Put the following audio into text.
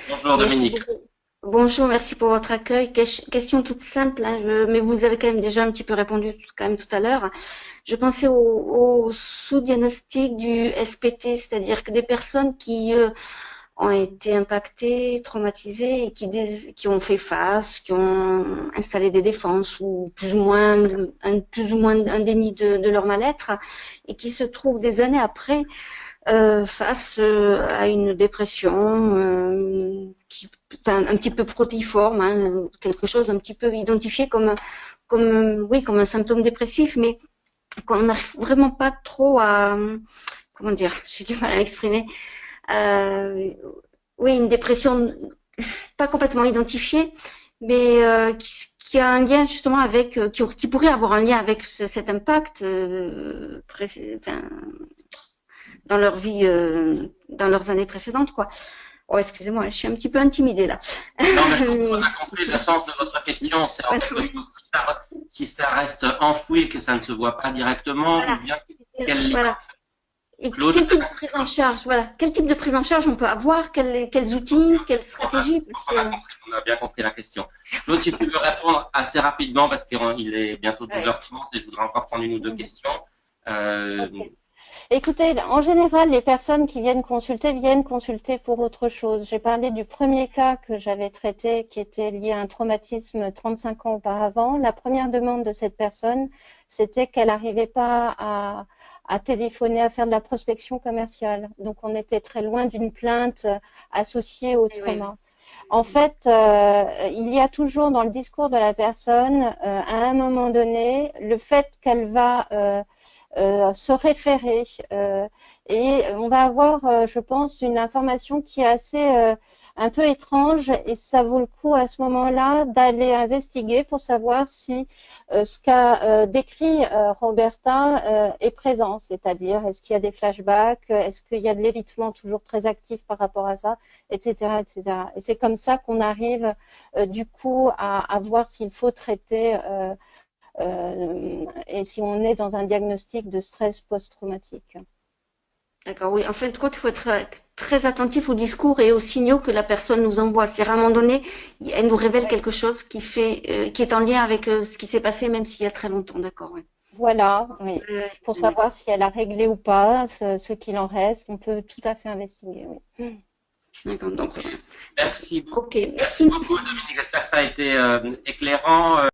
Bonjour Merci Dominique. beaucoup. Bonjour, merci pour votre accueil. Question toute simple, hein, mais vous avez quand même déjà un petit peu répondu quand même tout à l'heure. Je pensais au sous-diagnostic du SPT, c'est-à-dire que des personnes qui ont été impactées, traumatisées et qui ont fait face, qui ont installé des défenses ou plus ou moins un déni de leur mal-être et qui se trouvent des années après face à une dépression enfin, un petit peu protéiforme, hein, quelque chose un petit peu identifié oui, comme un symptôme dépressif, mais qu'on n'arrive vraiment pas trop à, comment dire, j'ai du mal à m'exprimer. Euh, oui, une dépression pas complètement identifiée, mais qui a un lien justement avec, qui pourrait avoir un lien avec cet impact enfin, dans leur vie, dans leurs années précédentes, quoi. Oh, excusez-moi, je suis un petit peu intimidée là. Non, mais on Mais, a compris le sens de votre question. C'est en voilà, quelque sorte si ça reste enfoui, que ça ne se voit pas directement, ou voilà, bien quel lien. voilà. Et Claude, je quel te type de laisse prise en répondre. charge, voilà, quel type de prise en charge on peut avoir, quels outils, quelles stratégies. On a bien compris la question. Claude, si tu veux répondre assez rapidement, parce qu'il est bientôt Ouais. 12h30 et je voudrais encore prendre une ou deux questions. Euh, Ok. Écoutez, en général, les personnes qui viennent consulter pour autre chose. J'ai parlé du premier cas que j'avais traité qui était lié à un traumatisme 35 ans auparavant. La première demande de cette personne, c'était qu'elle n'arrivait pas à téléphoner, à faire de la prospection commerciale. Donc, on était très loin d'une plainte associée au Oui, oui. trauma. En fait, il y a toujours dans le discours de la personne, à un moment donné, le fait qu'elle va se référer. Et on va avoir, je pense, une information qui est assez un peu étrange et ça vaut le coup à ce moment-là d'aller investiguer pour savoir si ce qu'a décrit Roberta est présent, c'est-à-dire est-ce qu'il y a des flashbacks, est-ce qu'il y a de l'évitement toujours très actif par rapport à ça, etc., etc. Et c'est comme ça qu'on arrive du coup à voir s'il faut traiter et si on est dans un diagnostic de stress post-traumatique. D'accord, oui. En fin de compte, il faut être très attentif au discours et aux signaux que la personne nous envoie. C'est à un moment donné, elle nous révèle Oui. quelque chose qui est en lien avec ce qui s'est passé, même s'il y a très longtemps. D'accord, oui. Voilà, oui. Pour Oui. savoir si elle a réglé ou pas ce qu'il en reste, on peut tout à fait investiguer, oui. D'accord, donc, Merci beaucoup. ok, Merci merci. beaucoup, Dominique. J'espère que ça a été éclairant.